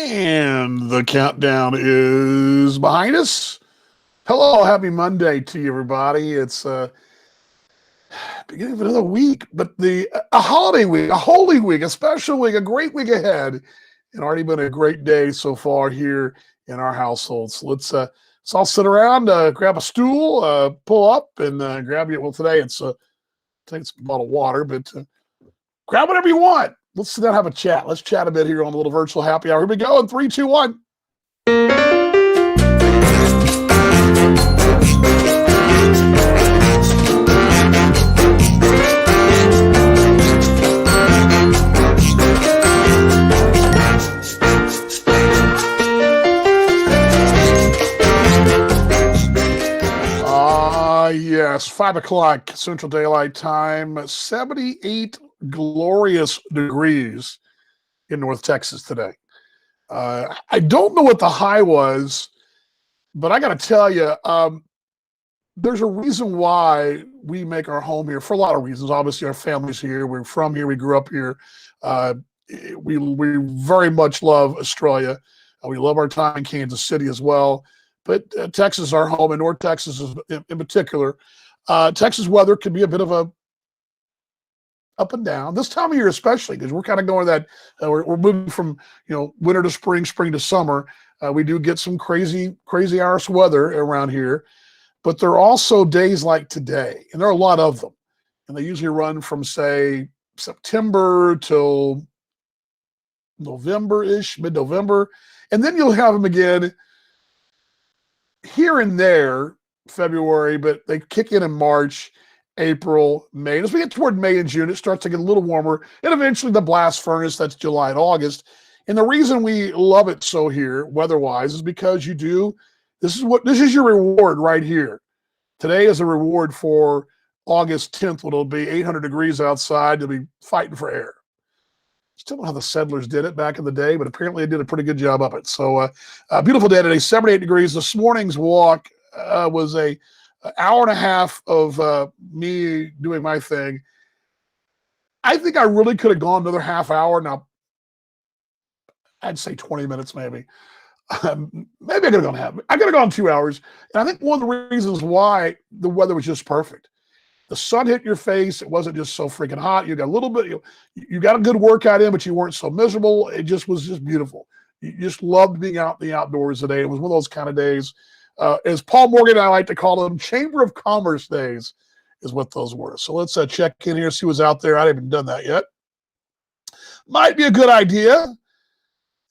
And the countdown is behind us. Hello, happy Monday to you, everybody. It's beginning of another week, but a holiday week, a holy week, a special week, a great week ahead, and already been a great day so far here in our household. So let's all sit around, grab a stool, pull up, and grab it. Well, today it's take a bottle of water, but grab whatever you want. Let's sit down and have a chat. Let's chat a bit here on the little virtual happy hour. Here we go in 3, 2, 1. Yes, 5 o'clock Central Daylight Time, 78 glorious degrees in North Texas today. I don't know what the high was, but I got to tell you, there's a reason why we make our home here for a lot of reasons. Obviously, our family's here. We're from here. We grew up here. We very much love Australia. We love our time in Kansas City as well. But Texas is our home, and North Texas is in particular. Texas weather can be a bit of a up and down this time of year, especially because we're kind of going that we're moving from winter to spring, spring to summer. We do get some crazy Irish weather around here, but there are also days like today, and there are a lot of them, and they usually run from say September till November-ish, mid-November, and then you'll have them again here and there, February, but they kick in March, April, May. And as we get toward May and June, it starts to get a little warmer, and eventually the blast furnace, that's July and August. And the reason we love it so here, weather-wise, is because this is your reward right here. Today is a reward for August 10th, when it'll be 800 degrees outside. You'll be fighting for air. Still don't know how the settlers did it back in the day, but apparently they did a pretty good job of it. So a beautiful day today, 78 degrees. This morning's walk was an hour and a half of me doing my thing. I think I really could have gone another half hour. Now, I'd say 20 minutes maybe. Maybe I could have gone I could have gone 2 hours. And I think one of the reasons why the weather was just perfect. The sun hit your face. It wasn't just so freaking hot. You got a little bit, you got a good workout in, but you weren't so miserable. It just was just beautiful. You just loved being out in the outdoors today. It was one of those kind of days, as Paul Morgan and I like to call them, Chamber of Commerce days is what those were. So let's check in here, see what's out there. I haven't done that yet. Might be a good idea.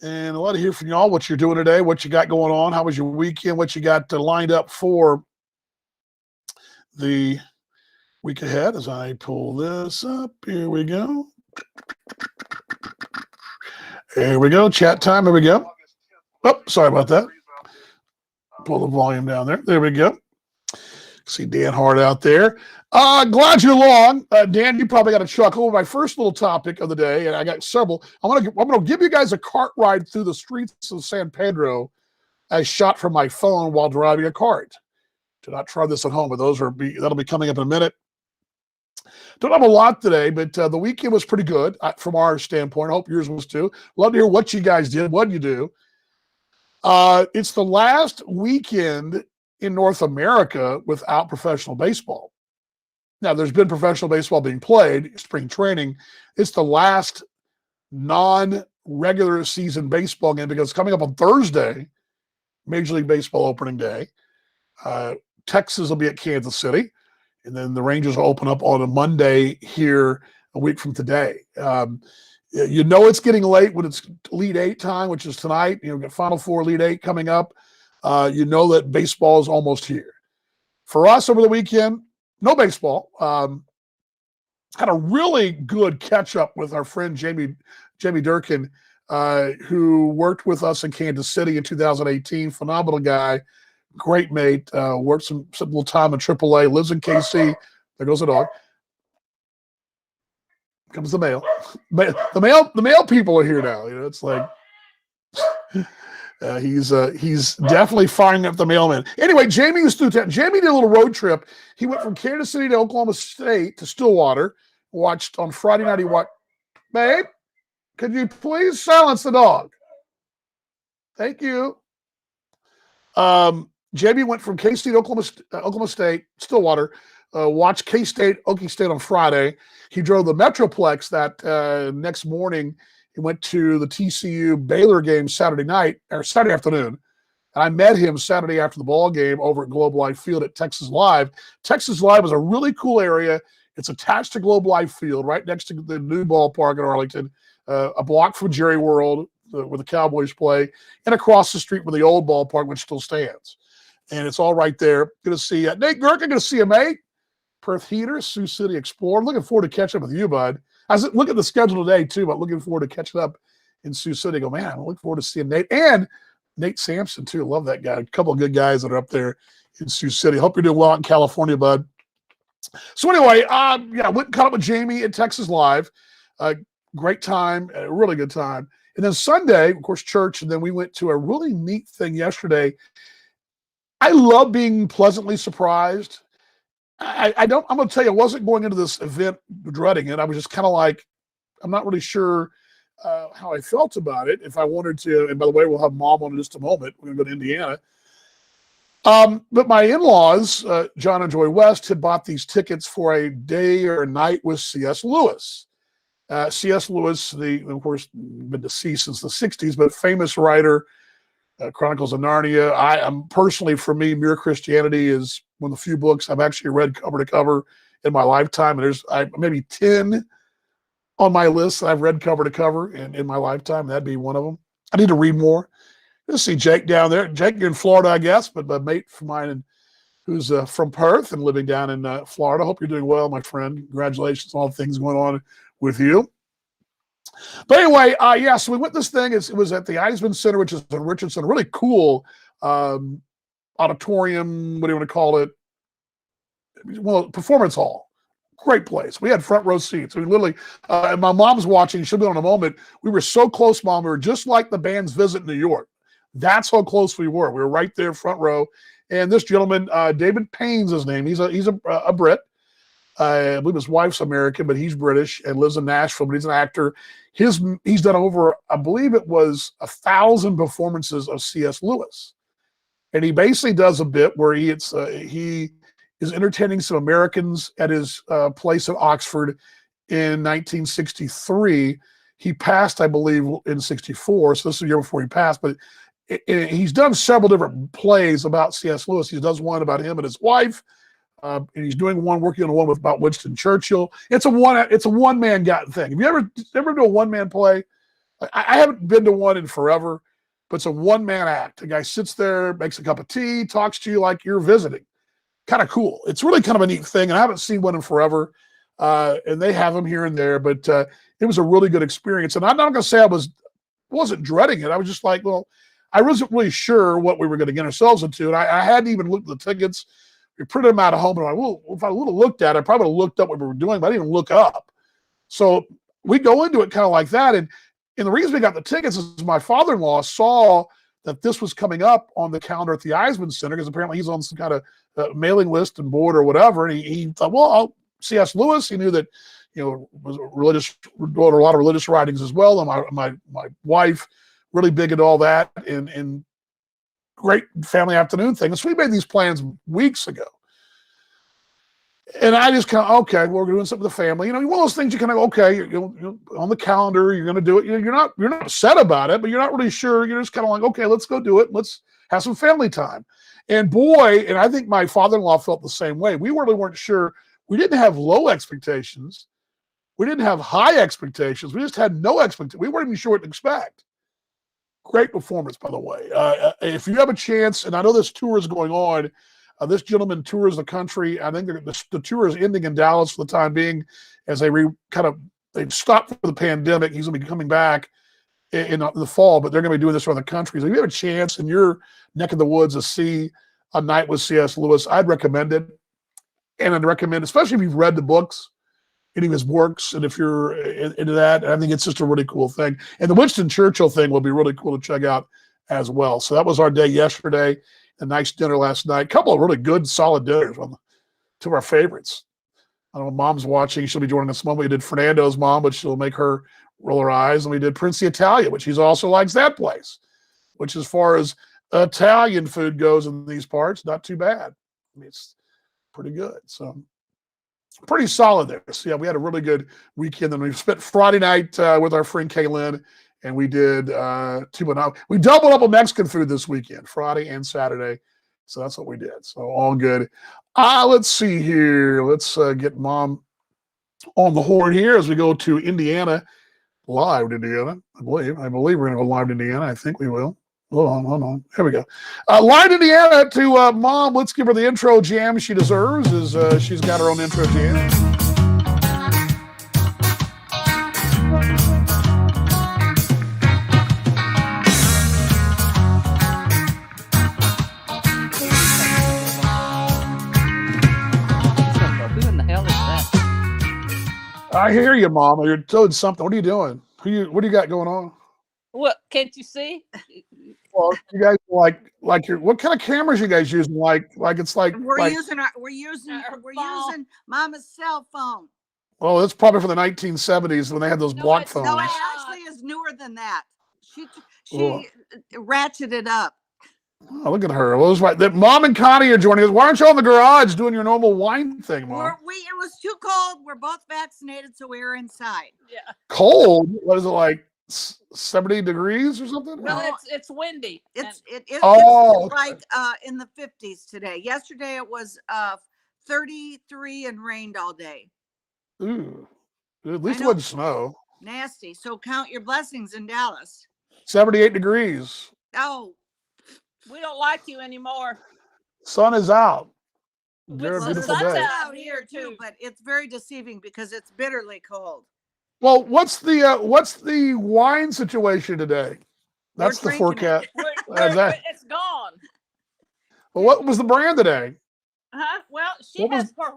And I want to hear from y'all what you're doing today, what you got going on. How was your weekend? What you got lined up for the week ahead as I pull this up. Here we go. There we go. Chat time. Here we go. Oh, sorry about that. Pull the volume down there. There we go. See Dan Hart out there. Glad you're along. Dan, you probably got a chuckle. My first little topic of the day, and I got several. I'm gonna give you guys a cart ride through the streets of San Pedro as shot from my phone while driving a cart. Do not try this at home, but that'll be coming up in a minute. Don't have a lot today, but the weekend was pretty good from our standpoint. I hope yours was too. Love to hear what you guys did, what you do. It's the last weekend in North America without professional baseball. Now, there's been professional baseball being played, spring training. It's the last non-regular season baseball game because it's coming up on Thursday, Major League Baseball opening day. Texas will be at Kansas City. And then the Rangers will open up on a Monday here a week from today. It's getting late when it's Elite Eight time, which is tonight. Got Final Four, Elite Eight coming up. That baseball is almost here. For us over the weekend, no baseball. Had a really good catch up with our friend Jamie Durkin, who worked with us in Kansas City in 2018. Phenomenal guy. Great mate, worked some little time in AAA, lives in KC. There goes the dog. Comes the mail. The mail people are here now. It's like he's definitely firing up the mailman. Anyway, Jamie was through town. Jamie did a little road trip. He went from Kansas City to Oklahoma State to Stillwater. Watched on Friday night. Babe, could you please silence the dog? Thank you. JB went from K-State, Oklahoma State, Stillwater, watched K-State, Okie State on Friday. He drove the Metroplex that next morning. He went to the TCU Baylor game Saturday night, or Saturday afternoon. And I met him Saturday after the ball game over at Globe Life Field at Texas Live. Texas Live is a really cool area. It's attached to Globe Life Field, right next to the new ballpark in Arlington, a block from Jerry World, where the Cowboys play, and across the street from the old ballpark, which still stands. And it's all right there. Going to see Nate Gurka, going to see him, mate. Perth Heaters, Sioux City Explorer. Looking forward to catching up with you, bud. I was looking at the schedule today, too, but looking forward to catching up in Sioux City. Go, man, I'm looking forward to seeing Nate. And Nate Sampson, too. Love that guy. A couple of good guys that are up there in Sioux City. Hope you're doing well out in California, bud. So anyway, went and caught up with Jamie at Texas Live. Great time, a really good time. And then Sunday, of course, church, and then we went to a really neat thing yesterday. I love being pleasantly surprised. I'm going to tell you, I wasn't going into this event dreading it. I was just kind of like, I'm not really sure how I felt about it. If I wanted to, and by the way, we'll have Mom on in just a moment. We're going to go to Indiana. But my in-laws, John and Joy West, had bought these tickets for a day or a night with C.S. Lewis. C.S. Lewis, of course, been deceased since the 60s, but famous writer, Chronicles of Narnia. I'm personally, for me, Mere Christianity is one of the few books I've actually read cover to cover in my lifetime. And there's maybe 10 on my list that I've read cover to cover in my lifetime. That'd be one of them. I need to read more. Let's see Jake down there. Jake, you're in Florida, I guess, but a mate of mine who's from Perth and living down in Florida. Hope you're doing well, my friend. Congratulations on all the things going on with you. But anyway, so we went this thing. It was at the Eisman Center, which is in Richardson, a really cool auditorium, what do you want to call it? Well, performance hall. Great place. We had front row seats. We literally, and my mom's watching. She'll be on in a moment. We were so close, Mom. We were just like the band's Visit New York. That's how close we were. We were right there, front row. And this gentleman, David Payne's his name. He's a Brit. I believe his wife's American, but he's British and lives in Nashville, but he's an actor. He's done over, I believe it was 1,000 performances of C.S. Lewis. And he basically does a bit where he is entertaining some Americans at his place in Oxford in 1963. He passed, I believe, in 64, so this is the year before he passed, but he's done several different plays about C.S. Lewis. He does one about him and his wife. And he's doing one, working on one about Winston Churchill. It's a one-man thing. Have you ever do a one-man play? I haven't been to one in forever, but it's a one-man act. The guy sits there, makes a cup of tea, talks to you like you're visiting. Kind of cool. It's really kind of a neat thing, and I haven't seen one in forever. And they have them here and there, but it was a really good experience. And I'm not going to say I wasn't dreading it. I was just like, well, I wasn't really sure what we were going to get ourselves into, and I hadn't even looked at the tickets. We printed them out at home, and if I would have looked at it, I probably would have looked up what we were doing, but I didn't even look up. So we go into it kind of like that. And the reason we got the tickets is my father-in-law saw that this was coming up on the calendar at the Eisman Center, because apparently he's on some kind of mailing list and board or whatever. And he thought, well, I'll C.S. Lewis. He knew that, was religious, wrote a lot of religious writings as well. And my wife, really big into all that, and great family afternoon thing. And so we made these plans weeks ago. And I just kind of, okay, well, we're doing something with the family. One of those things you kind of, okay, you're on the calendar, you're going to do it. You're not upset about it, but you're not really sure. You're just kind of like, okay, let's go do it. Let's have some family time. And boy, and I think my father-in-law felt the same way. We really weren't sure. We didn't have low expectations. We didn't have high expectations. We just had no expectations. We weren't even sure what to expect. Great performance, by the way. If you have a chance, and I know this tour is going on, this gentleman tours the country. I think the tour is ending in Dallas for the time being, as they've stopped for the pandemic. He's going to be coming back in the fall, but they're going to be doing this around the country. So if you have a chance in your neck of the woods to see A Night with C.S. Lewis, I'd recommend it. And I'd recommend, especially if you've read the books, any of his works, and if you're into that, I think it's just a really cool thing. And the Winston Churchill thing will be really cool to check out as well. So that was our day yesterday. A nice dinner last night. A couple of really good, solid dinners. Two of our favorites. I don't know, Mom's watching. She'll be joining us. We did Fernando's mom, but she'll make her roll her eyes. And we did Prince Italia, which he also likes that place. which as far as Italian food goes in these parts, not too bad. I mean, it's pretty good. So pretty solid there. So yeah, we had a really good weekend. Then we spent Friday night with our friend Kaylin, and we did we doubled up on Mexican food this weekend, Friday and Saturday. So that's what we did. So all good. Let's see here. Let's get Mom on the horn here as we go to Indiana, live to Indiana. I believe we're going to go live to Indiana. I think we will. Hold on. Here we go. Live to Indiana to Mom. Let's give her the intro jam she deserves. She's got her own intro jam. I hear you, Mom. You're doing something. What are you doing? What do you got going on? What can't you see? Well, you guys like your what kind of cameras you guys using? Like it's like we're using Mama's cell phone. Oh, that's probably from the 1970s when they had those block phones. No, it actually is newer than that. She ratcheted up. Oh, look at her. Well, right. Mom and Connie are joining us. Why aren't you in the garage doing your normal wine thing, Mom? It was too cold. We're both vaccinated, so we were inside. Yeah. Cold? What is it, like 70 degrees or something? Well, it's windy. It's okay. like in the 50s today. Yesterday it was 33 and rained all day. Ooh. At least it wasn't snow. Nasty. So count your blessings in Dallas. 78 degrees. Oh. We don't like you anymore. Sun is out. Very beautiful sun's day. Out here too, but it's very deceiving because it's bitterly cold. Well, what's the wine situation today? That's the forecast. It's gone. Well, what was the brand today? Well, she has her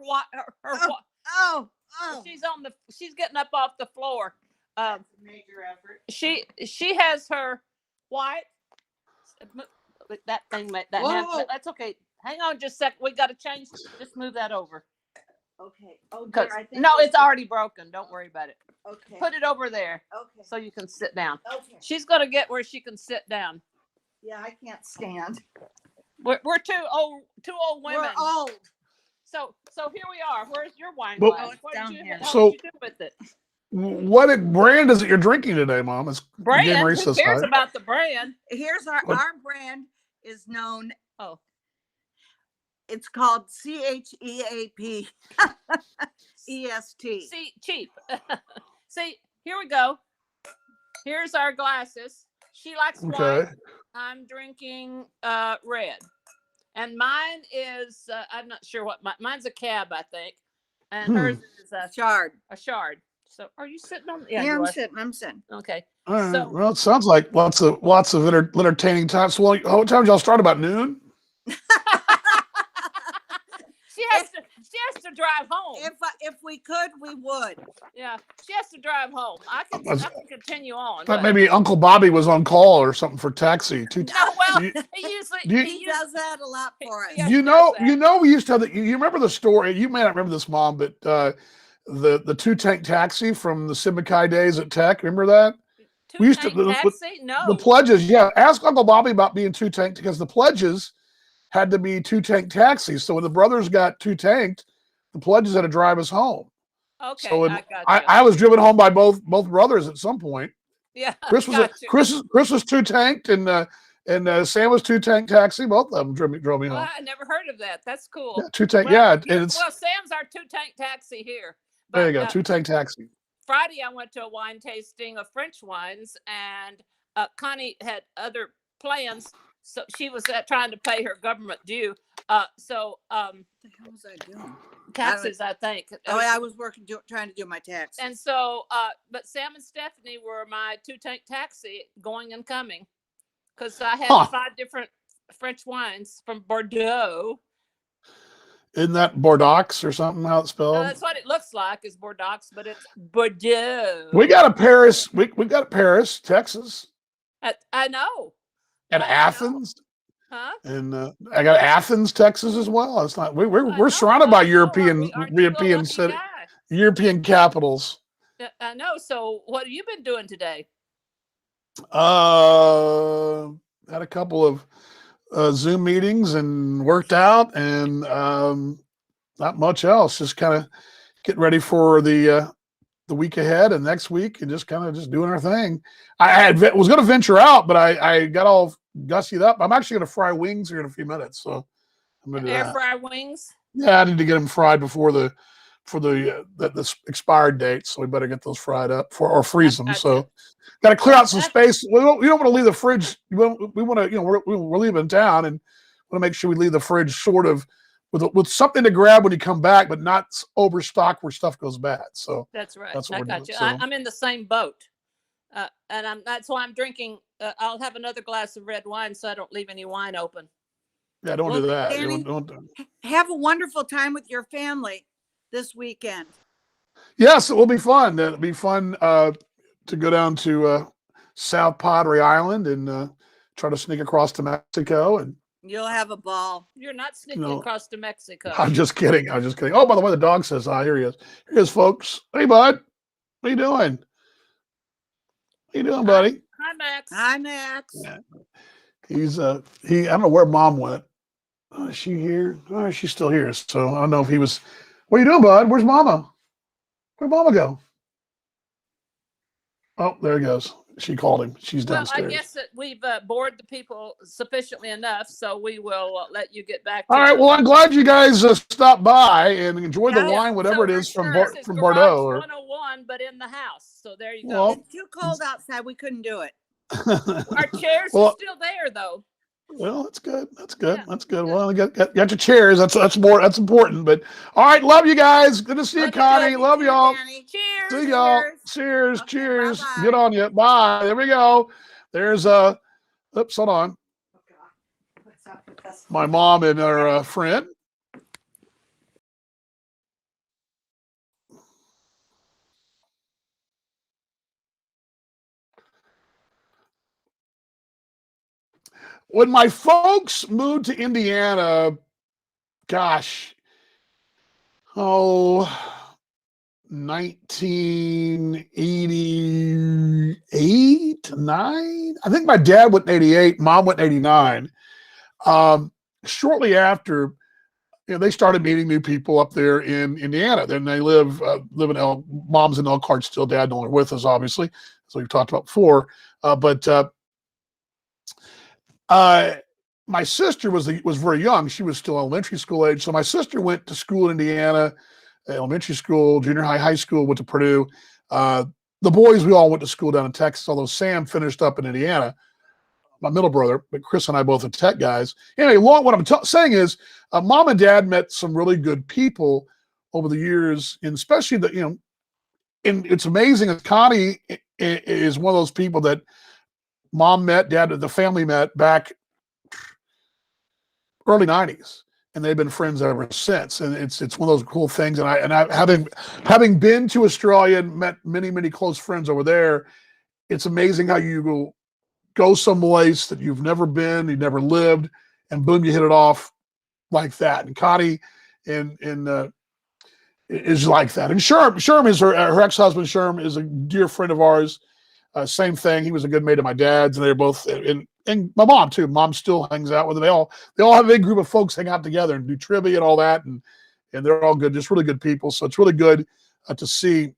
Oh. She's getting up off the floor. Major effort. She has her white. That thing that's okay. Hang on just a sec. We got to change. Just move that over. Okay. Oh, it's already broken. Don't worry about it. Okay. Put it over there. Okay. So you can sit down. Okay. She's gonna get where she can sit down. Yeah, I can't stand. We're two old women. We're old. So here we are. Where's your wine glass? What did you do with it? What brand is it you're drinking today, Mom? It's brand. Who cares about the brand? Here's our brand is known. Oh, it's called CHEAP EST. See, cheap. See, here we go. Here's our glasses. She likes white. I'm drinking red, and mine is I'm not sure what mine's a cab, I think, and hers is a shard. A shard. So, are you sitting on? Yeah, I'm sitting. Okay. All right. So, well, it sounds like lots of entertaining times. Well, what time did y'all start? About noon. She has to drive home. If we could, we would. Yeah, she has to drive home. I can continue on. Thought maybe Uncle Bobby was on call or something for taxi. No, well, he does that a lot for us. We used to have you remember the story? You may not remember this, Mom, but the two tank taxi from the Simicai days at Tech. Remember that? We used to taxi? No. The pledges. Yeah, ask Uncle Bobby about being two tank because the pledges had to be two tank taxis. So when the brothers got two tanked, the pledges had to drive us home. Okay, so I was driven home by both brothers at some point. Yeah, Chris was two tanked and Sam was two tank taxi. Both of them drove me home. Well, I never heard of that. That's cool. Yeah, two tank. Well, Sam's our two tank taxi here. But, there you go, two tank taxi. Friday, I went to a wine tasting of French wines, and Connie had other plans, so she was trying to pay her government due. What the hell was I doing? Taxes, I think. I was trying to do my tax. And so, but Sam and Stephanie were my two tank taxi going and coming, because I had 5 different French wines from Bordeaux. Isn't that Bordeaux or something? How it's spelled? No, that's what it looks like is Bordeaux, but it's Bordeaux. We got a Paris. We got Paris, Texas. I know. And Athens. Huh? And I got Athens, Texas as well. It's not. We're surrounded by European capitals. I know. So what have you been doing today? had a couple of Zoom meetings and worked out, and not much else. Just kind of getting ready for the week ahead and next week, and just kind of just doing our thing. Was going to venture out, but I got all gussied up. I'm actually going to fry wings here in a few minutes, so I'm going to do Air that. fry wings. Yeah, I need to get them fried before the expired date, so we better get those fried up or freeze them. Gotcha. So got to clear out some That's- space. We don't want to leave the fridge. We want to, we're leaving town and want to make sure we leave the fridge sort of with something to grab when you come back, but not overstocked where stuff goes bad. So That's right. that's what I we're got doing. you. So, I'm in the same boat, and that's why I'm drinking. I'll have another glass of red wine so I don't leave any wine open. yeah, don't Well, do that. Danny, Don't. Have a wonderful time with your family this weekend. Yes, it will be fun. It'll be fun to go down to South Padre Island and try to sneak across to Mexico. And You'll have a ball. You're not sneaking No. across to Mexico. I'm just kidding. Oh, by the way, the dog says hi. Here he is. Here he is, folks. Hey, bud. What you doing? What you doing, buddy? Hi, Max. Hi, Max. Yeah. He's I don't know where mom went. Oh, is she here? Oh, she's still here. So I don't know if he was. What are you doing, bud? Where's mama? Where'd mama go? Oh, there he goes. She called him. She's Well, downstairs. I guess that we've bored the people sufficiently enough, so we will let you get back to All right. Well, I'm glad you guys stopped by and enjoyed the Yeah. wine, whatever So it is from this is from Garage Bordeaux. Or, 101, but in the house. So there you go. Well, It's too cold outside. We couldn't do it. Our chairs well, are still there, though. well, that's good. That's good. Yeah. That's good. Well, you got your chairs. That's important. But all right, love you guys. Good to see you, Love Connie. you Love too, y'all. Danny. Cheers. See y'all. Cheers. Cheers. Okay, Cheers. bye-bye. Good on you. Bye. There we go. There's oops, hold on. What's up with this? My mom and her friend. When my folks moved to Indiana, gosh, 1988, 9. I think my dad went in 88, mom went in 89. Shortly after, they started meeting new people up there in Indiana. Then they live in mom's in Elkhart still, dad no longer with us, obviously, as we've talked about before. But my sister was very young. She was still elementary school age. So my sister went to school in Indiana, elementary school, junior high, high school, went to Purdue. The boys, we all went to school down in Texas, although Sam finished up in Indiana, my middle brother, but Chris and I both are tech guys. Anyway, what I'm saying is mom and dad met some really good people over the years, and especially and it's amazing that Connie is one of those people that mom met, dad, the family met back early 90s, and they've been friends ever since. And it's one of those cool things. And I having been to Australia and met many, many close friends over there, it's amazing how you go someplace that you've never been, you've never lived, and boom, you hit it off like that. And Connie is like that. And Sherm is her ex-husband. Sherm is a dear friend of ours. Same thing. He was a good mate of my dad's, and they're both, and my mom too. Mom still hangs out with them. They all have a big group of folks hang out together and do trivia and all that, and they're all good, just really good people. So it's really good to see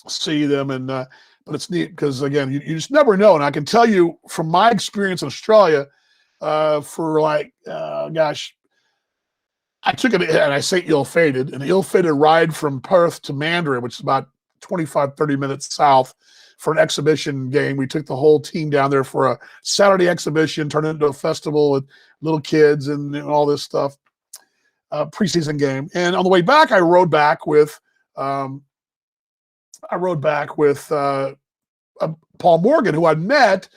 them. And but it's neat because again, you just never know. And I can tell you from my experience in Australia, for gosh, I took it, and I say an ill-fated ride from Perth to Mandarin, which is about 25, 30 minutes south, for an exhibition game. We took the whole team down there for a Saturday exhibition, turned it into a festival with little kids and all this stuff, preseason game. And on the way back, I rode back with Paul Morgan, who I'd met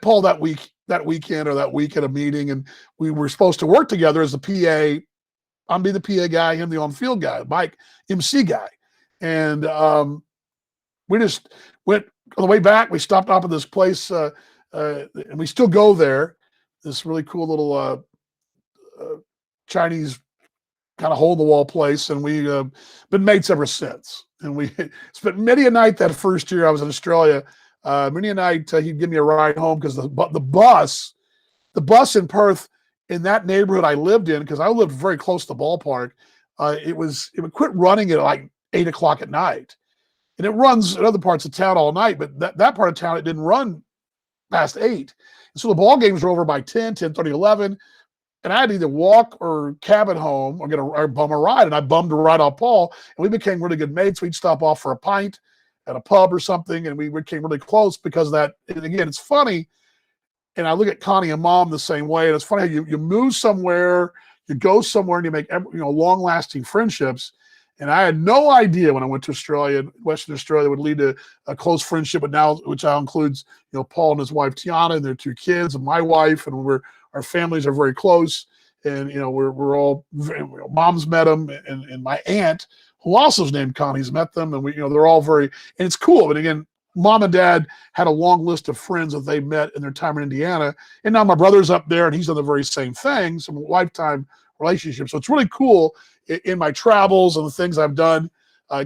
Paul that weekend at a meeting, and we were supposed to work together as the PA. I'm be the PA guy, him the on-field guy, Mike MC guy. And we just went on the way back. We stopped off at this place, and we still go there. This really cool little Chinese kind of hole-in-the-wall place, and we've been mates ever since. And we spent many a night that first year I was in Australia Many a night he'd give me a ride home because the bus in Perth, in that neighborhood I lived in, because I lived very close to the ballpark, it would quit running at like 8 o'clock at night. And it runs in other parts of town all night, but that part of town, it didn't run past 8. And so the ball games were over by 10, 10:30, 11. And I had to either walk or cab it home or bum a ride. And I bummed a ride off Paul, and we became really good mates. We'd stop off for a pint at a pub or something, and we became really close because of that. And again, it's funny. And I look at Connie and Mom the same way. And it's funny how you move somewhere, you go somewhere, and you make long-lasting friendships. And I had no idea when I went to Australia, Western Australia, would lead to a close friendship, but now, which now includes, Paul and his wife Tiana and their 2 kids, and my wife, and our families are very close. And we're all, Mom's met them, and my aunt, who also is named Connie's, met them, and they're all very, and it's cool. But again, Mom and Dad had a long list of friends that they met in their time in Indiana, and now my brother's up there, and he's done the very same thing. So lifetime relationship. So it's really cool in my travels and the things I've done.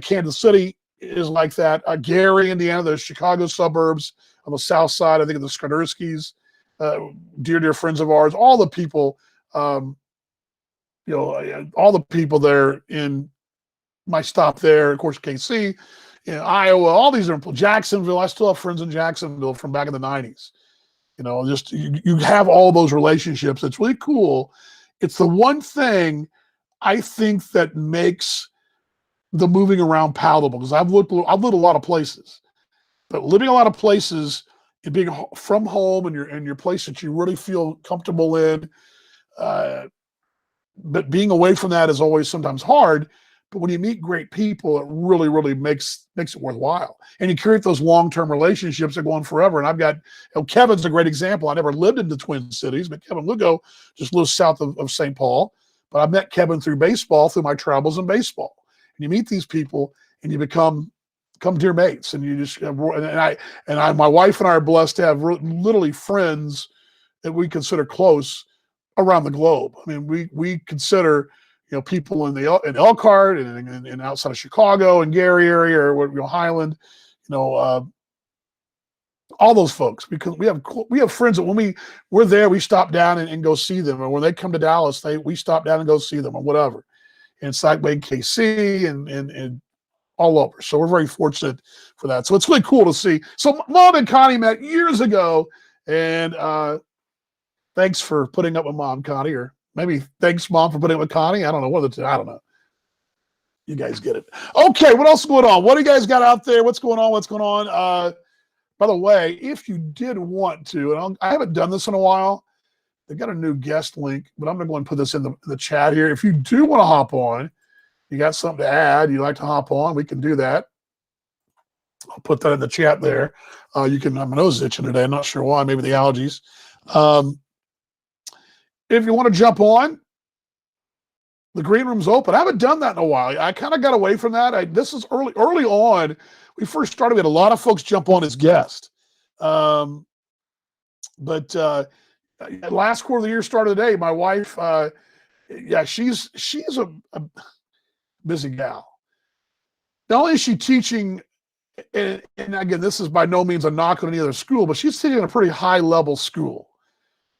Kansas City is like that. Gary, Indiana, the Chicago suburbs on the south side, I think of the Skarnerskis, dear friends of ours, all the people, all the people there in my stop there, of course, KC, Iowa, all these are Jacksonville. I still have friends in Jacksonville from back in the 90s. Just you have all those relationships. It's really cool. It's the one thing I think that makes the moving around palatable, because I've lived a lot of places, but living a lot of places and being from home and your place that you really feel comfortable in, but being away from that is always sometimes hard. But when you meet great people, it really, really makes it worthwhile. And you create those long-term relationships that go on forever. And I've got, Kevin's a great example. I never lived in the Twin Cities, but Kevin Lugo just lives south of St. Paul. But I met Kevin through baseball, through my travels in baseball. And you meet these people, and you become dear mates. And you just, my wife and I are blessed to have literally friends that we consider close around the globe. I mean, we consider, people in Elkhart and outside of Chicago and Gary area, or Highland, all those folks, because we have friends that when we're there, we stop down and go see them, or when they come to Dallas, we stop down and go see them, or whatever. And Cyclade KC and all over. So we're very fortunate for that. So it's really cool to see. So Mom and Connie met years ago, and thanks for putting up with Mom, Connie, or maybe thanks, Mom, for putting up with Connie. I don't know. One of the two. I don't know. You guys get it. Okay, what else is going on? What do you guys got out there? What's going on? By the way, if you did want to, and I haven't done this in a while, they got a new guest link, but I'm going to go and put this in the chat here. If you do want to hop on, you got something to add, you like to hop on, we can do that. I'll put that in the chat there. My nose is itching today. I'm not sure why. Maybe the allergies. If you want to jump on, the green room's open. I haven't done that in a while. I kind of got away from that. This is early on. We first started, we had a lot of folks jump on as guests. But last quarter of the year started today. My wife, she's a busy gal. Not only is she teaching, and again, this is by no means a knock on any other school, but she's teaching at a pretty high level school.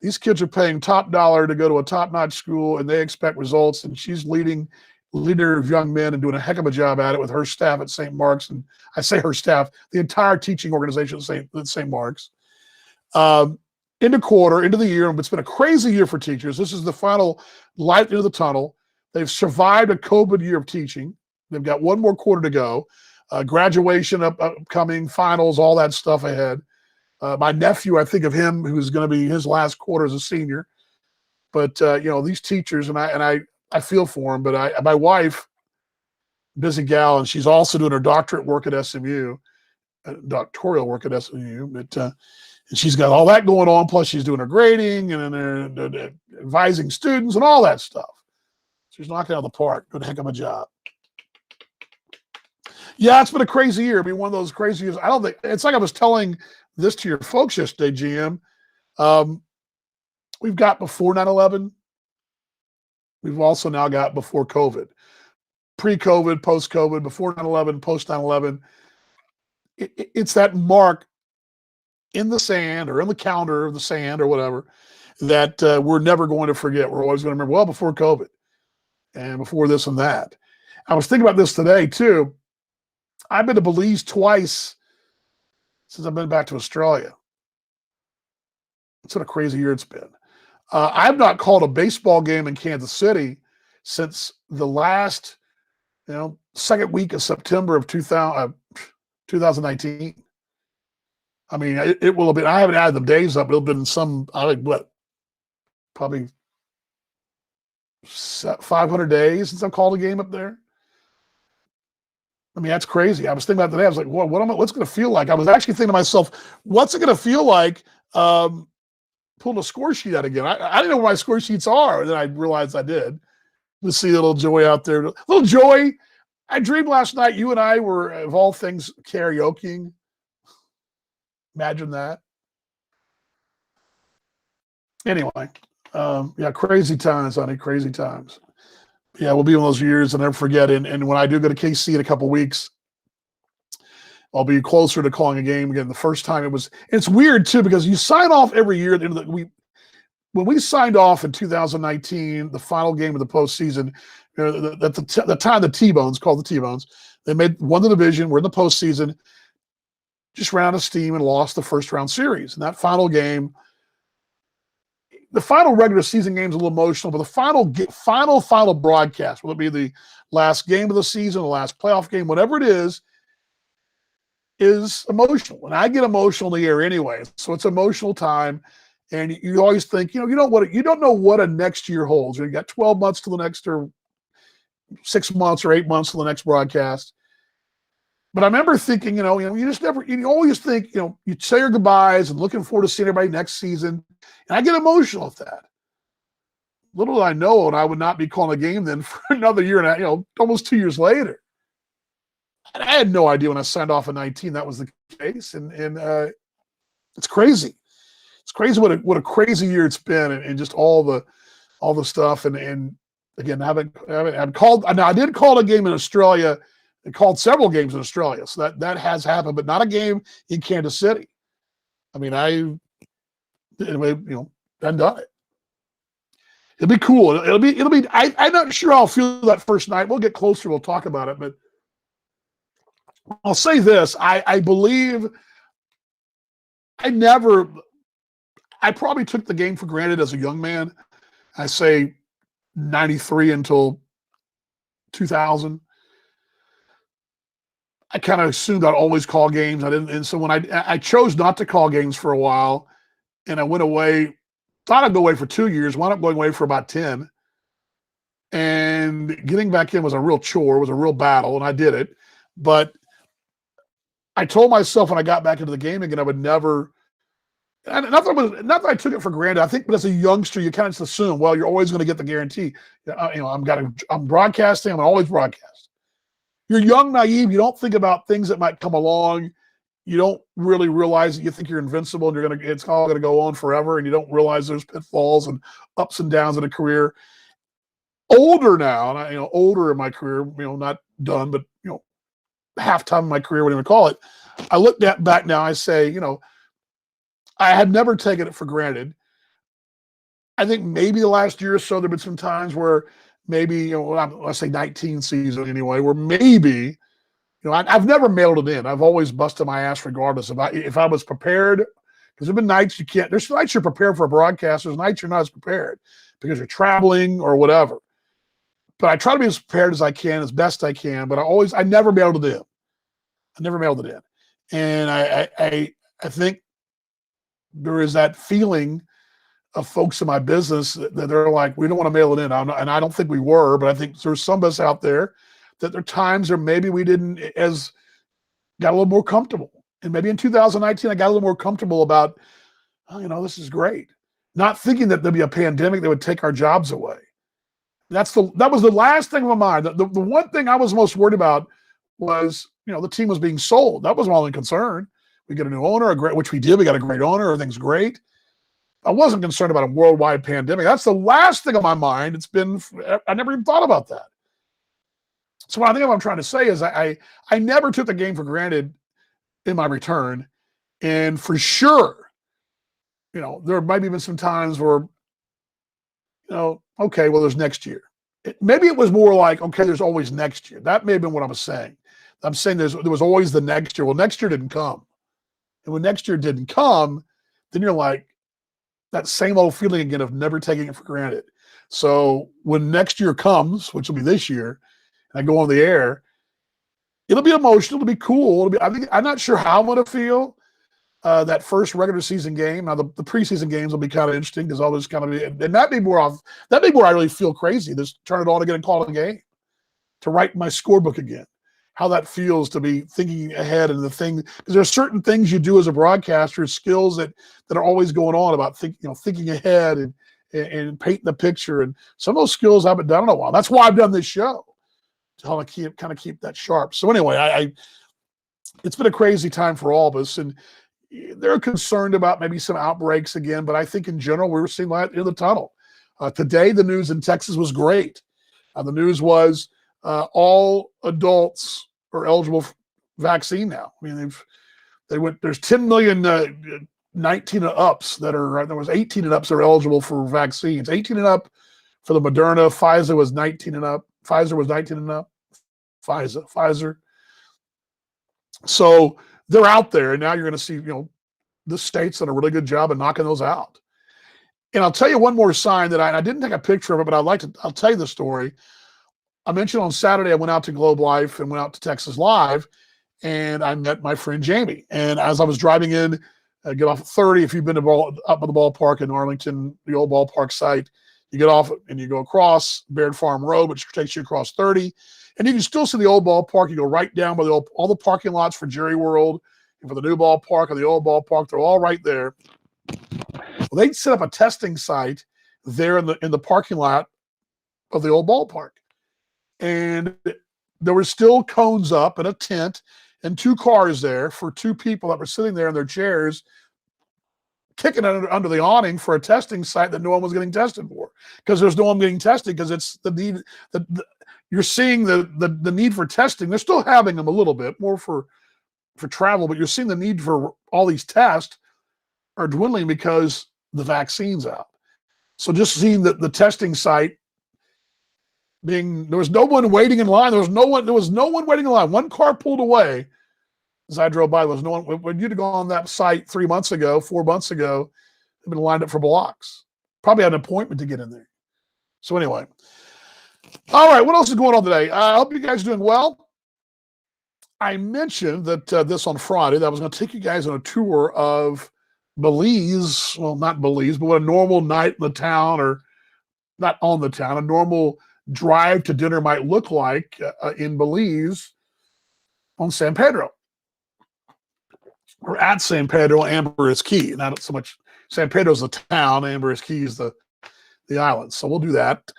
These kids are paying top dollar to go to a top-notch school, and they expect results. And she's leader of young men and doing a heck of a job at it with her staff at St. Mark's. And I say her staff, the entire teaching organization at St. Mark's. Into the year, and it's been a crazy year for teachers. This is the final light into the tunnel. They've survived a COVID year of teaching. They've got one more quarter to go. Graduation upcoming, finals, all that stuff ahead. My nephew, I think of him, who's going to be his last quarter as a senior. But these teachers, and I feel for them. But my wife, busy gal, and she's also doing her doctorate work at SMU, doctoral work at SMU. But and she's got all that going on. Plus, she's doing her grading and advising students and all that stuff. She's knocking it out of the park, doing a heck of a job. Yeah, it's been a crazy year. I mean, one of those crazy years. I don't think it's like I was telling this to your folks yesterday, GM. We've got before 9/11. We've also now got before COVID, pre-COVID, post-COVID, before 9/11, post 9/11. It's that mark in the sand or in the counter of the sand or whatever that we're never going to forget. We're always going to remember, well, before COVID and before this and that. I was thinking about this today too. I've been to Belize twice since I've been back to Australia. It's what a crazy year it's been. I've not called a baseball game in Kansas City since the last, second week of September of 2019. I mean, it will have been, I haven't added the days up, but it'll have been probably 500 days since I've called a game up there. I mean, that's crazy. I was thinking about it today. I was like, what's going to feel like? I was actually thinking to myself, what's it going to feel like pulling a score sheet out again? I didn't know where my score sheets are. And then I realized I did. To see little Joy out there. Little Joy, I dreamed last night you and I were, of all things, karaokeing. Imagine that. Anyway, crazy times, honey, crazy times. Yeah, we'll be in those years I'll never forget. And when I do go to KC in a couple weeks, I'll be closer to calling a game again. The first time it's weird too, because you sign off every year. When we signed off in 2019, the final game of the postseason, at the time the T-Bones, called the T-Bones, they won the division, we're in the postseason, just ran out of steam and lost the first round series. And that final game, the final regular season game is a little emotional, but the final broadcast, will it be the last game of the season, the last playoff game, whatever it is emotional. And I get emotional in the air anyway. So it's emotional time. And you always think, you don't know what a next year holds. You got 12 months to the next, or 6 months or 8 months to the next broadcast. But I remember thinking, you always think, you say your goodbyes and looking forward to seeing everybody next season. And I get emotional at that. Little did I know, and I would not be calling a game then for another year and a half, almost 2 years later. And I had no idea when I signed off in 19 that was the case. And it's crazy. It's crazy what a crazy year it's been, and just all the stuff. And again, I haven't called. Now I did call a game in Australia. I called several games in Australia, so that has happened, but not a game in Kansas City. I mean, I hadn't done it. It'll be cool. It'll be. I'm not sure how I'll feel that first night. We'll get closer. We'll talk about it, but I'll say this: I believe I probably took the game for granted as a young man. I say 93 until 2000. I kind of assumed I'd always call games. I didn't, and so when I chose not to call games for a while, and I went away, thought I'd go away for 2 years, wound up going away for about 10. And getting back in was a real chore, was a real battle, and I did it. But I told myself when I got back into the game again, I would never. And not that I took it for granted. I think, but as a youngster, you kind of just assume, well, you're always going to get the guarantee. I'm broadcasting. I'm always broadcast. You're young, naive. You don't think about things that might come along. You don't really realize that you think you're invincible and it's all going to go on forever. And you don't realize there's pitfalls and ups and downs in a career. Older now, and older in my career, not done, but halftime of my career, whatever you call it. I look back now. I say, I had never taken it for granted. I think maybe the last year or so, there have been some times where maybe, let's say 19 season anyway, where maybe, I've never mailed it in. I've always busted my ass regardless. If I was prepared, because there have been nights there's nights you're prepared for a broadcast, there's nights you're not as prepared because you're traveling or whatever. But I try to be as prepared as I can, as best I can, but I never mailed it in. I never mailed it in. And I think there is that feeling of folks in my business that they're like, we don't want to mail it in. And I don't think we were, but I think there's some of us out there that there are times where maybe we got a little more comfortable. And maybe in 2019, I got a little more comfortable about, this is great. Not thinking that there'd be a pandemic that would take our jobs away. That was the last thing on my mind. The one thing I was most worried about was, the team was being sold. That was my only concern. We get a new owner, which we did. We got a great owner. Everything's great. I wasn't concerned about a worldwide pandemic. That's the last thing on my mind. I never even thought about that. So what I'm trying to say is I never took the game for granted in my return. And for sure, there might have been some times where, okay, well, there's next year. Maybe it was more like, okay, there's always next year. That may have been what I was saying. I'm saying there was always the next year. Well, next year didn't come. And when next year didn't come, then you're like, that same old feeling again of never taking it for granted. So when next year comes, which will be this year, and I go on the air, it'll be emotional. It'll be cool. I'm not sure how I'm going to feel that first regular season game. Now the preseason games will be kind of interesting because all this kind of, and that'd be more I really feel crazy. Just turn it on again and call it a game, to write my scorebook again. How that feels to be thinking ahead, and the thing, because there's certain things you do as a broadcaster, skills that are always going on about thinking ahead and painting the picture. And some of those skills I haven't done in a while. That's why I've done this show, to kind of keep that sharp. So anyway, it's been a crazy time for all of us, and they're concerned about maybe some outbreaks again. But I think in general, we were seeing light in the tunnel. Today, the news in Texas was great. The news was all adults are eligible for vaccine now. I mean, there's 10 million 19 and ups that are, there was 18 and ups that are eligible for vaccines. 18 and up for the Moderna. Pfizer was 19 and up. Pfizer. So they're out there, and now you're going to see, the state's done a really good job of knocking those out. And I'll tell you one more sign that I didn't take a picture of it, but I'll tell you the story. I mentioned on Saturday, I went out to Globe Life and went out to Texas Live, and I met my friend Jamie. And as I was driving in, get off at 30, if you've been up at the ballpark in Arlington, the old ballpark site, you get off and you go across Baird Farm Road, which takes you across 30. And you can still see the old ballpark. You go right down by all the parking lots for Jerry World and for the new ballpark and the old ballpark. They're all right there. Well, they set up a testing site there in the parking lot of the old ballpark. And there were still cones up and a tent and 2 cars there for 2 people that were sitting there in their chairs, kicking under the awning for a testing site that no one was getting tested for, because there's no one getting tested, because it's the need. You're seeing the need for testing. They're still having them a little bit more for travel, but you're seeing the need for all these tests are dwindling because the vaccine's out. So just seeing the testing site there was no one waiting in line. There was no one waiting in line. 1 car pulled away as I drove by. There was no one. When you'd gone on that site 4 months ago, they've been lined up for blocks. Probably had an appointment to get in there. So anyway. All right, what else is going on today? I hope you guys are doing well. I mentioned that this on Friday, that I was going to take you guys on a tour of Belize. Well, not Belize, but what a normal night in the town, or not on the town, a normal drive to dinner might look like in Belize on San Pedro. We're at San Pedro, Ambergris Caye. Not so much San Pedro's the town, Ambergris Caye is the island. So we'll do that.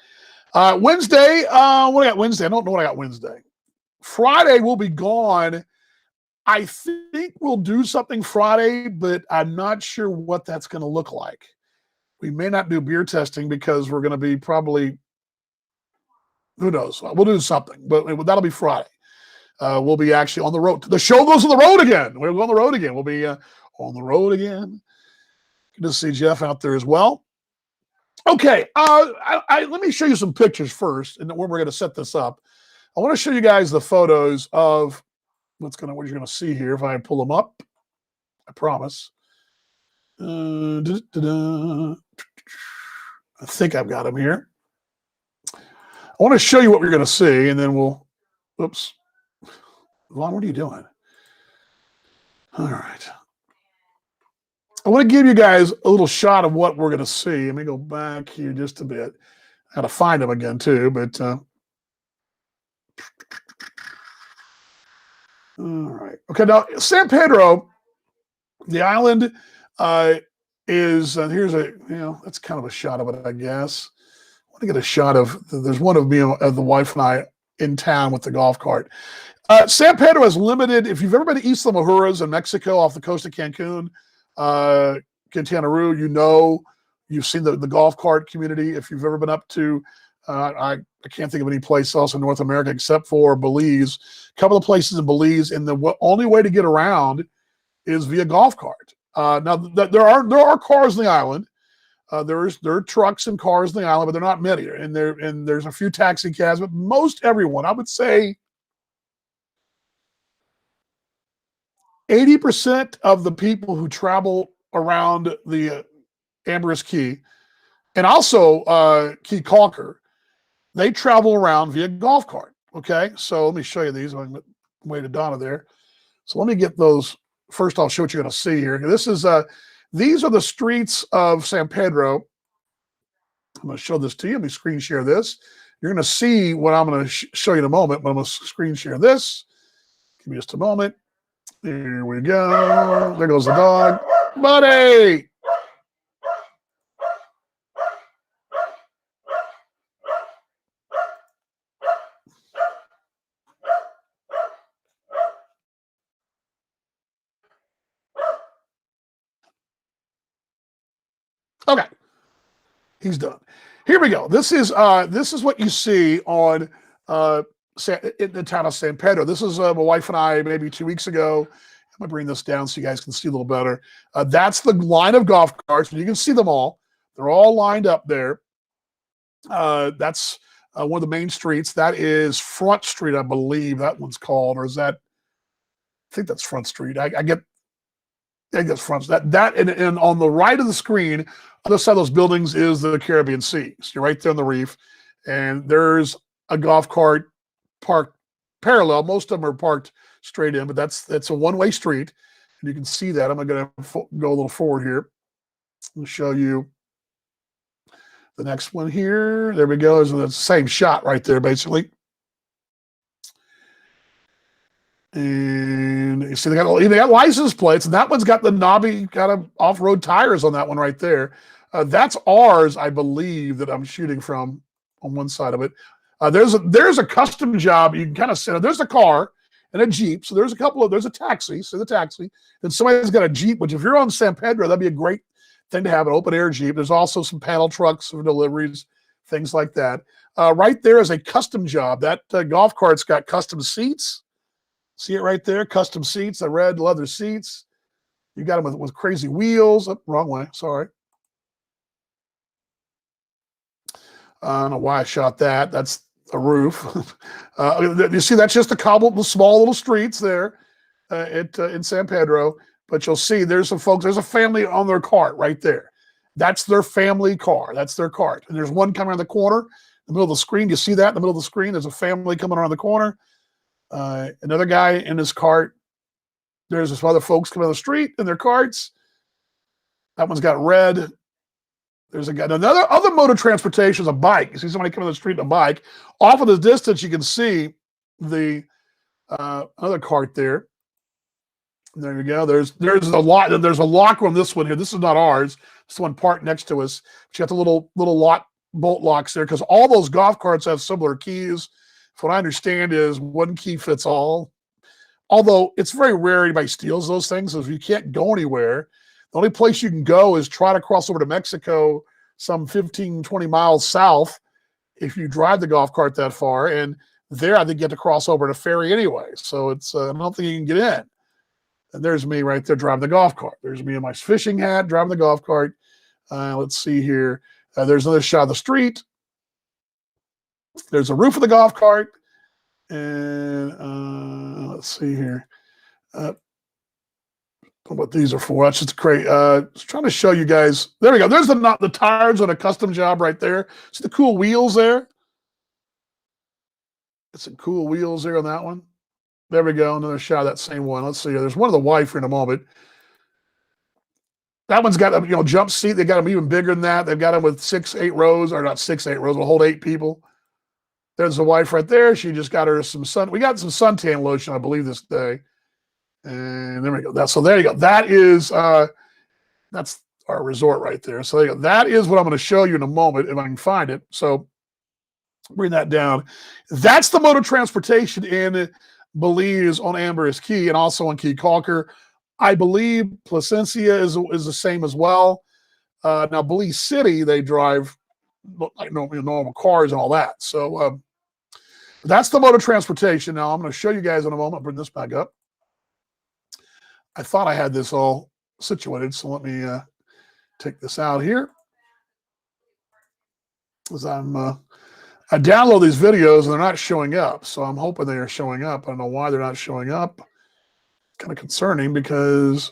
Wednesday, what do I got Wednesday? I don't know what I got Wednesday. Friday we'll be gone. I think we'll do something Friday, but I'm not sure what that's going to look like. We may not do beer testing because we're going to be probably, who knows? We'll do something, but that'll be Friday. We'll be actually on the road. The show goes on the road again. We'll go on the road again. We'll be on the road again. Good to see Jeff out there as well. Okay, let me show you some pictures first, and then when we're going to set this up. I want to show you guys the photos of what you're going to see here if I pull them up. I promise. I think I've got them here. I want to show you what we're going to see, and then we'll. Oops, Lon, what are you doing? All right. I want to give you guys a little shot of what we're going to see. Let me go back here just a bit. I got to find them again too, but all right. Okay, now San Pedro, the island is, here's that's kind of a shot of it, I guess. I want to get a shot of, there's one of me, the wife and I in town with the golf cart. San Pedro is limited. If you've ever been to Isla Mujeres in Mexico off the coast of Cancun, Quintana Roo, you've seen the golf cart community. If you've ever been up to, I can't think of any place else in North America except for Belize. A couple of places in Belize, and the only way to get around is via golf cart. Now there are cars on the island. There are trucks and cars on the island, but they're not many. And there's a few taxi cabs, but most everyone, I would say 80% of the people who travel around the Ambergris Caye and also Caye Caulker, they travel around via golf cart. Okay, so let me show you these. I'm way to Donna there. So let me get those. First, I'll show what you're going to see here. This is these are the streets of San Pedro. I'm going to show this to you. Let me screen share this. You're going to see what I'm going to show you in a moment, but I'm going to screen share this. Give me just a moment. Here we go. There goes the dog. Buddy! Okay. He's done. Here we go. This is what you see on in the town of San Pedro. This is my wife and I maybe 2 weeks ago. I'm gonna bring this down so you guys can see a little better. That's the line of golf carts, and you can see them all. They're all lined up there. That's one of the main streets. That is Front Street, I believe that one's called, or is that? I think that's Front Street. I think that's Front. That and on the right of the screen, on the other side of those buildings is the Caribbean Sea. So you're right there on the reef, and there's a golf cart parked parallel. Most of them are parked straight in, but that's a one-way street, and you can see that. I'm going to go a little forward here and show you the next one here. There we go. There's the same shot right there, basically. And you see they got license plates, and that one's got the knobby kind of off-road tires on that one right there. That's ours, I believe, that I'm shooting from on one side of it. There's a custom job. You can kind of see there's a car and a Jeep. So there's a taxi. So the taxi. Then somebody's got a Jeep, which if you're on San Pedro, that'd be a great thing to have, an open air Jeep. There's also some panel trucks for deliveries, things like that. Right there is a custom job. That golf cart's got custom seats. See it right there? Custom seats, the red leather seats. You got them with crazy wheels. Oh, wrong way. Sorry. I don't know why I shot that. That's a roof. You see, that's just the small little streets there in San Pedro. But you'll see there's some folks. There's a family on their cart right there. That's their family car. That's their cart. And there's one coming around the corner, in the middle of the screen. You see that in the middle of the screen? There's a family coming around the corner. Another guy in his cart. There's some other folks coming on the street in their carts. That one's got red. There's a guy. Other mode of transportation is a bike. You see somebody coming on the street in a bike. Off of the distance, you can see the other cart there. There you go. There's a lot. There's a locker on this one here. This is not ours. This one parked next to us. But you got the little lock bolt locks there because all those golf carts have similar keys. What I understand is one key fits all. Although it's very rare anybody steals those things. So if you can't go anywhere, the only place you can go is try to cross over to Mexico, some 15, 20 miles south, if you drive the golf cart that far. And there, I think you have to cross over to ferry anyway. So it's I don't think you can get in. And there's me right there driving the golf cart. There's me in my fishing hat driving the golf cart. Let's see here. There's another shot of the street. There's a roof of the golf cart. And let's see here. What these are for. That's just great. Just trying to show you guys. There we go. There's the tires on a custom job right there. See the cool wheels there? It's some cool wheels there on that one. There we go. Another shot of that same one. Let's see here. There's one of the wife here in a moment. That one's got a jump seat. They got them even bigger than that. They've got them with 6, 8 rows, or not 6, 8 rows. Will hold 8 people. There's the wife right there. She just got her some sun. We got some suntan lotion, I believe, this day. And there we go. So there you go. That is that's our resort right there. So there you go. That is what I'm going to show you in a moment if I can find it. So bring that down. That's the mode of transportation in Belize on Ambergris Caye and also on Caye Caulker. I believe Placencia is the same as well. Now Belize City, they drive like normal cars and all that. So that's the mode of transportation. Now I'm going to show you guys in a moment. I'll bring this back up. I thought I had this all situated, so let me take this out here. As I download these videos and they're not showing up, so I'm hoping they are showing up. I don't know why they're not showing up. Kind of concerning because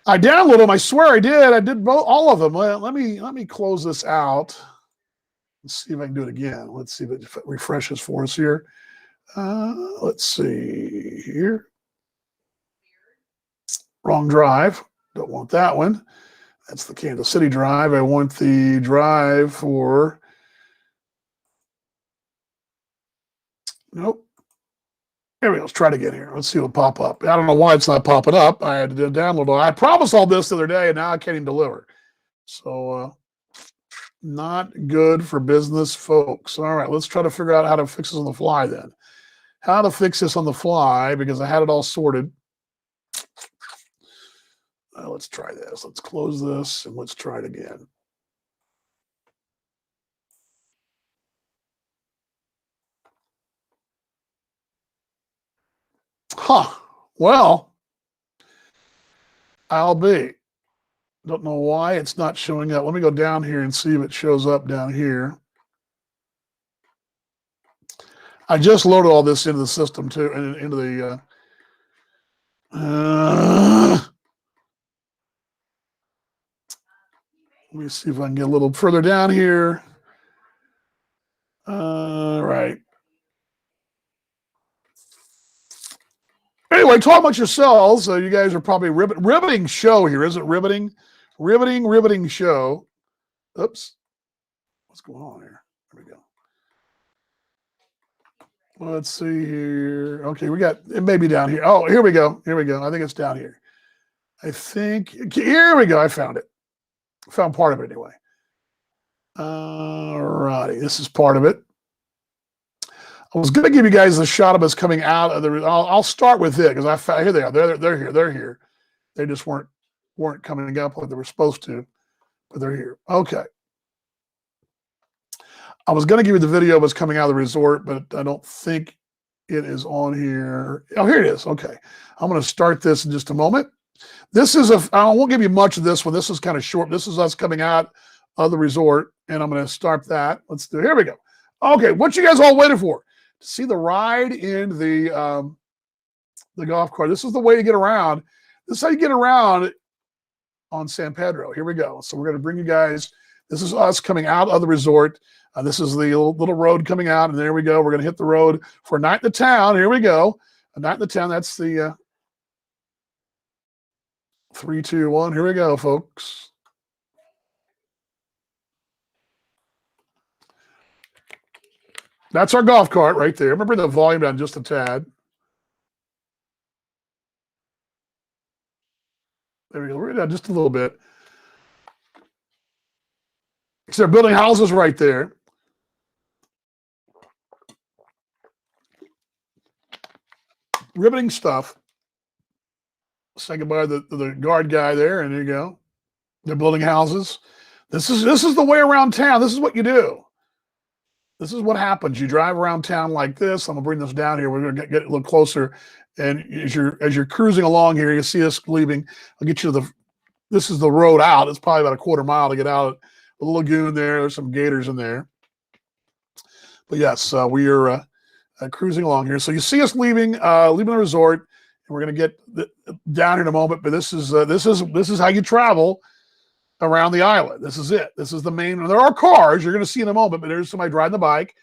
I downloaded them. I swear I did. I did all of them. Let me close this out. Let's see if I can do it again. Let's see if it refreshes for us here. Let's see here. Wrong drive. Don't want that one. That's the Kansas City drive. I want the drive for. Nope. Here we go. Let's try it again here. Let's see what pop up. I don't know why it's not popping up. I had to download it. I promised all this the other day, and now I can't even deliver. So, not good for business folks. All right, let's try to figure out how to fix this on the fly then. How to fix this on the fly, because I had it all sorted. Let's try this. Let's close this, and let's try it again. Huh. Well, I'll be. Don't know why it's not showing up. Let me go down here and see if it shows up down here. I just loaded all this into the system too, and into the. Let me see if I can get a little further down here. Right. Anyway, talk about yourselves. You guys are probably riveting show here, is it? Riveting show. Oops. What's going on here? There we go. Let's see here. Okay, we got it. May be down here. Oh, here we go. Here we go. I think it's down here. I think here we go. I found it. Found part of it anyway. All righty. This is part of it. I was going to give you guys a shot of us coming out of the. I'll start with it because I found here they are. They're here. They're here. They just weren't coming up like they were supposed to, but they're here. Okay. I was going to give you the video of us coming out of the resort, but I don't think it is on here. Oh, here it is. Okay. I'm going to start this in just a moment. This is I won't give you much of this one. This is kind of short. This is us coming out of the resort, and I'm going to start that. Let's do. Here we go. Okay. What you guys all waited for? To see the ride in the golf cart. This is the way to get around. This is how you get around on San Pedro. Here we go. So we're going to bring you guys. This is us coming out of the resort. This is the little road coming out, and there we go. We're going to hit the road for a night in the town. Here we go. A night in the town. That's the 3, 2, 1. Here we go, folks. That's our golf cart right there. Remember the volume down just a tad. There we go. We're down just a little bit. So they're building houses right there. Riveting stuff. Say goodbye to the guard guy there, and there you go. They're building houses. This is the way around town. This is what you do. This is what happens. You drive around town like this. I'm gonna bring this down here. We're gonna get a little closer. And as you're cruising along here, you see us leaving. I'll get you to this is the road out. It's probably about a quarter mile to get out. A lagoon there. There's some gators in there. But yes, we are cruising along here. So you see us leaving the resort, and we're gonna get down here in a moment. But this is how you travel around the island. This is it. This is the main. There are cars you're going to see in a moment, but there's somebody riding the bike.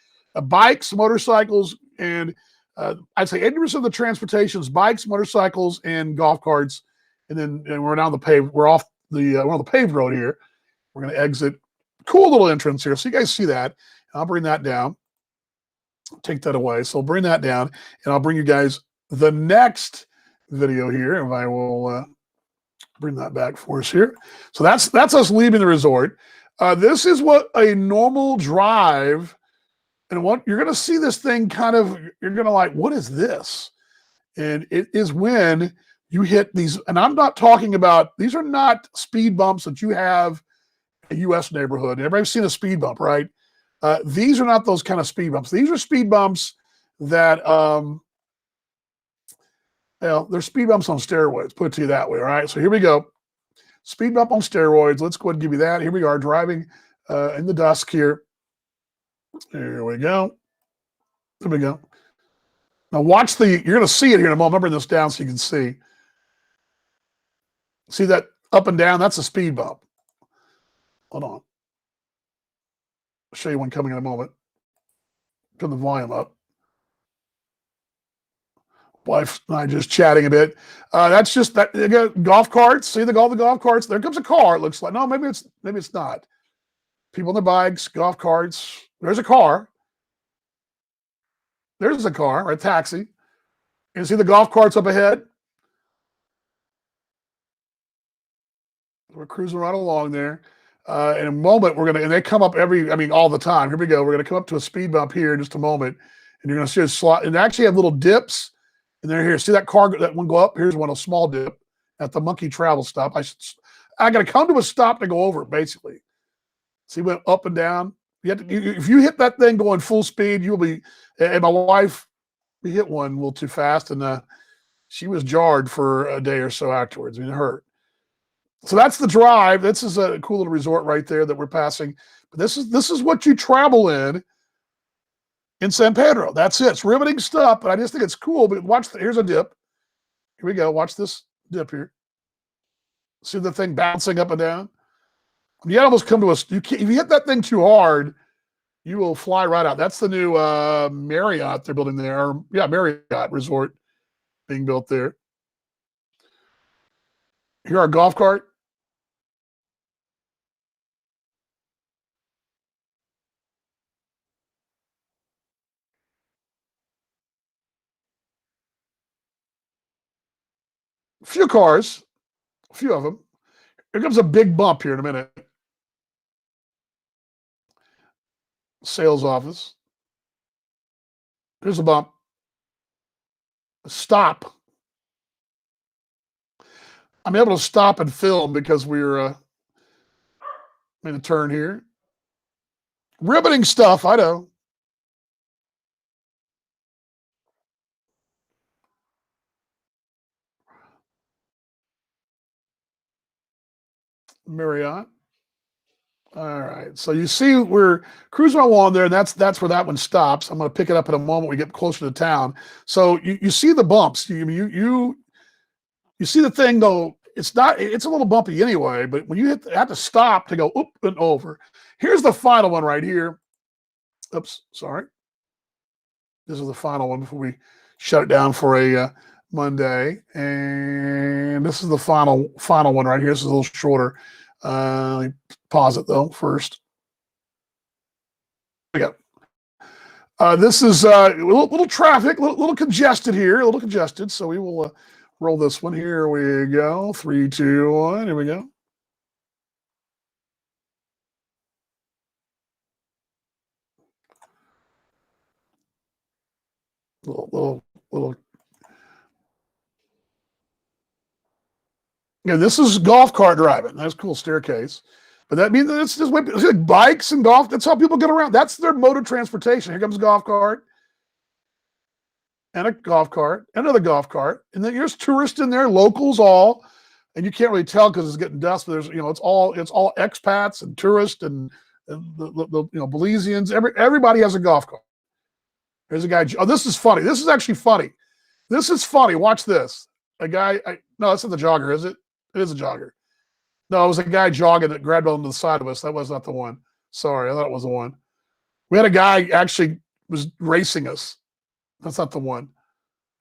Bikes, motorcycles, and I'd say 80% of the transportation's bikes, motorcycles, and golf carts. And then we're down the paved. We're off we're on the paved road here. We're going to exit. Cool little entrance here. So you guys see that. I'll bring that down. Take that away. So I'll bring that down, and I'll bring you guys the next video here, and I will. Bring that back for us here. So that's us leaving the resort. This is what a normal drive, and what you're going to see this thing kind of, you're going to like, what is this? And it is when you hit these, and I'm not talking about, these are not speed bumps that you have in a U.S. neighborhood. Everybody's seen a speed bump, right? These are not those kind of speed bumps. These are speed bumps that, they're speed bumps on steroids, put it to you that way. All right. So here we go. Speed bump on steroids. Let's go ahead and give you that. Here we are driving in the dusk here. Here we go. There we go. Now watch you're going to see it here in a moment. I'm bringing this down so you can see. See that up and down? That's a speed bump. Hold on. I'll show you one coming in a moment. Turn the volume up. Wife and I just chatting a bit. That's just that golf carts. See the golf carts? There comes a car. It looks like no, maybe it's not. People on their bikes, golf carts. There's a car. There's a car, a taxi. You see the golf carts up ahead? We're cruising right along there. In a moment, and they come up all the time. Here we go. We're gonna come up to a speed bump here in just a moment, and you're gonna see a slot. And they actually have little dips. And they're here. See that car, that one go up? Here's one, a small dip at the Monkey Travel stop. I got to come to a stop to go over it, basically. See, went up and down. If you hit that thing going full speed, you'll be. And my wife, we hit one a little too fast, and she was jarred for a day or so afterwards. I mean, it hurt. So that's the drive. This is a cool little resort right there that we're passing. But this is what you travel in San Pedro. That's it. It's riveting stuff, but I just think it's cool. But here's a dip. Here we go. Watch this dip here. See the thing bouncing up and down? You almost come to if you hit that thing too hard, you will fly right out. That's the new Marriott they're building there. Marriott Resort being built there. Here our golf cart. A few cars, a few of them. Here comes a big bump here in a minute. Sales office. There's a bump. A stop. I'm able to stop and film because we're in a turn here. Riveting stuff, I know. Marriott. All right. So you see we're cruising along there, and that's where that one stops. I'm going to pick it up in a moment when we get closer to town. So you see the bumps. You see the thing, though. It's a little bumpy anyway, but when you have to stop to go up and over. Here's the final one right here. Oops, sorry. This is the final one before we shut it down for a Monday. And this is the final one right here. This is a little shorter. Let me pause it though first. There we go. This is a little traffic, a little congested here, a little congested. So we will roll this one. Here we go. 3, 2, 1. Here we go. Little. Yeah, this is golf cart driving. That's a cool staircase. But that means it's just like bikes and golf. That's how people get around. That's their mode of transportation. Here comes a golf cart. And a golf cart. Another golf cart. And then there's tourists in there, locals all. And you can't really tell because it's getting dusk. But there's, it's all expats and tourists and the Belizeans. Everybody has a golf cart. There's a guy. Oh, this is funny. This is actually funny. This is funny. Watch this. A guy. No, that's not the jogger, is it? It is a jogger. No, it was a guy jogging that grabbed onto the side of us. That was not the one. Sorry, I thought it was the one. We had a guy actually was racing us. That's not the one.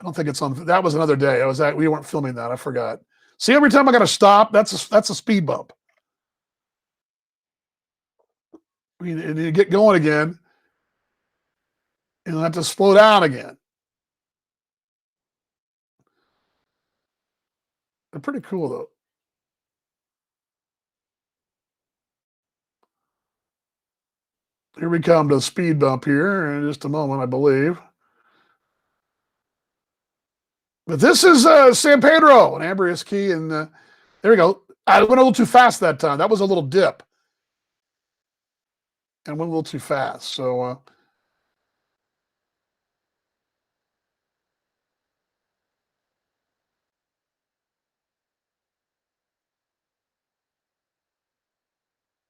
I don't think it's on. That was another day. We weren't filming that. I forgot. See, every time I got to stop, that's a speed bump. I mean, and you get going again, and you have to slow down again. They're pretty cool though. Here we come to a speed bump here in just a moment, I believe. But this is San Pedro and Ambrias Key, and there we go. I went a little too fast that time. That was a little dip. and went a little too fast. So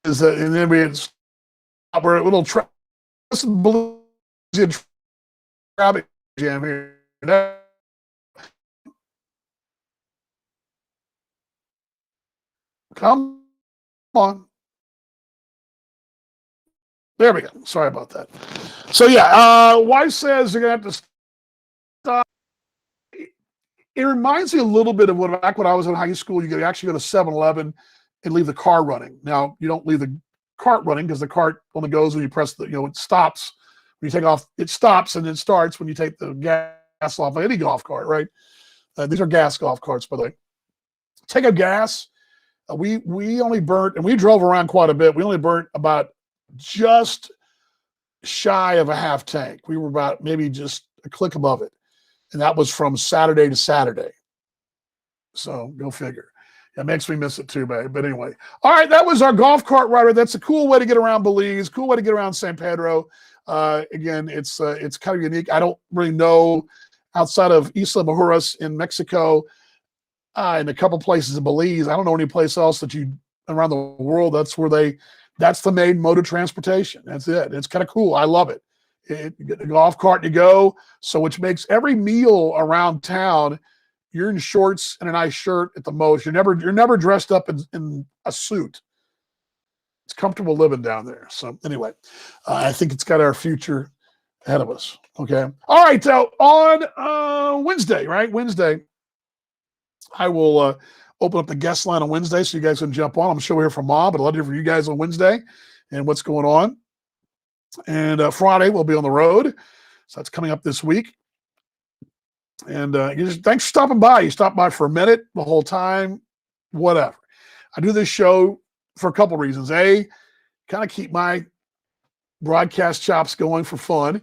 is that, and then we had we're a little traffic jam here. Come on. There we go. Sorry about that. So yeah, wife says you're gonna have to stop. It reminds me a little bit of back when I was in high school. You could actually go to 7-Eleven and leave the car running. Now you don't leave the cart running because the cart only goes when you press the, it stops. When you take off, it stops and it starts when you take the gas off of any golf cart, right? These are gas golf carts, by the way. Take a gas. We only burnt, and we drove around quite a bit. We only burnt about just shy of a half tank. We were about maybe just a click above it. And that was from Saturday to Saturday. So go figure. It makes me miss it too, babe. But anyway. All right, that was our golf cart rider. That's a cool way to get around Belize, cool way to get around San Pedro. Again, it's kind of unique. I don't really know outside of Isla Mujeres in Mexico, and a couple places in Belize. I don't know any place else that you around the world. That's the main mode of transportation. That's it. It's kind of cool. I love it. You get the golf cart and you go. So which makes every meal around town, you're in shorts and a nice shirt at the most. You're never dressed up in a suit. It's comfortable living down there. So anyway, I think it's got our future ahead of us. Okay. All right. So on Wednesday, right? Wednesday, I will open up the guest line on Wednesday so you guys can jump on. I'm sure we'll hear from Mom, but I'd love to hear from you guys on Wednesday and what's going on. And Friday, we'll be on the road. So that's coming up this week. And thanks for stopping by. You stopped by for a minute, the whole time, whatever. I do this show for a couple reasons. A, kind of keep my broadcast chops going for fun.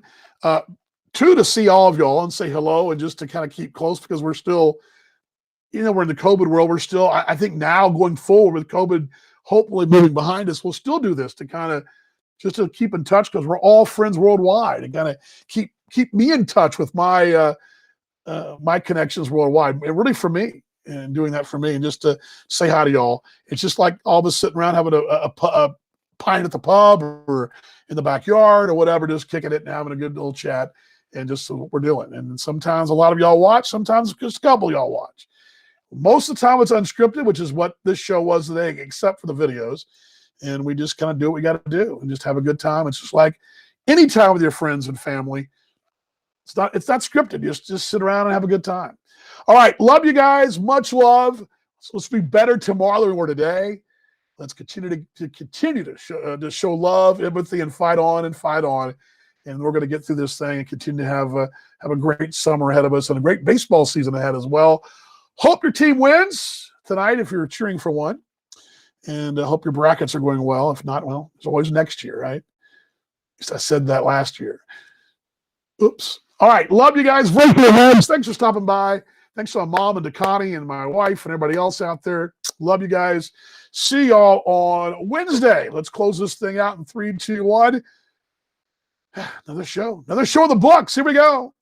Two, to see all of y'all and say hello and just to kind of keep close because we're still, we're in the COVID world. We're still, I think now going forward with COVID, hopefully moving behind us, we'll still do this to kind of just to keep in touch because we're all friends worldwide and kind of keep me in touch with my my connections worldwide. And really for me and doing that for me and just to say hi to y'all. It's just like all of us sitting around having a pint at the pub or in the backyard or whatever, just kicking it and having a good little chat and just what we're doing. And sometimes a lot of y'all watch, sometimes just a couple of y'all watch. Most of the time it's unscripted, which is what this show was today, except for the videos. And we just kind of do what we got to do and just have a good time. It's just like any time with your friends and family. It's not scripted. Just sit around and have a good time. All right. Love you guys. Much love. So let's be better tomorrow than we were today. Let's continue to show love, empathy, and fight on. And we're going to get through this thing and continue to have a great summer ahead of us and a great baseball season ahead as well. Hope your team wins tonight if you're cheering for one. And I hope your brackets are going well. If not, well, it's always next year, right? At least I said that last year. Oops. All right. Love you guys. Thanks for stopping by. Thanks to my mom and to Connie and my wife and everybody else out there. Love you guys. See y'all on Wednesday. Let's close this thing out in 3, 2, 1. Another show in the books. Here we go.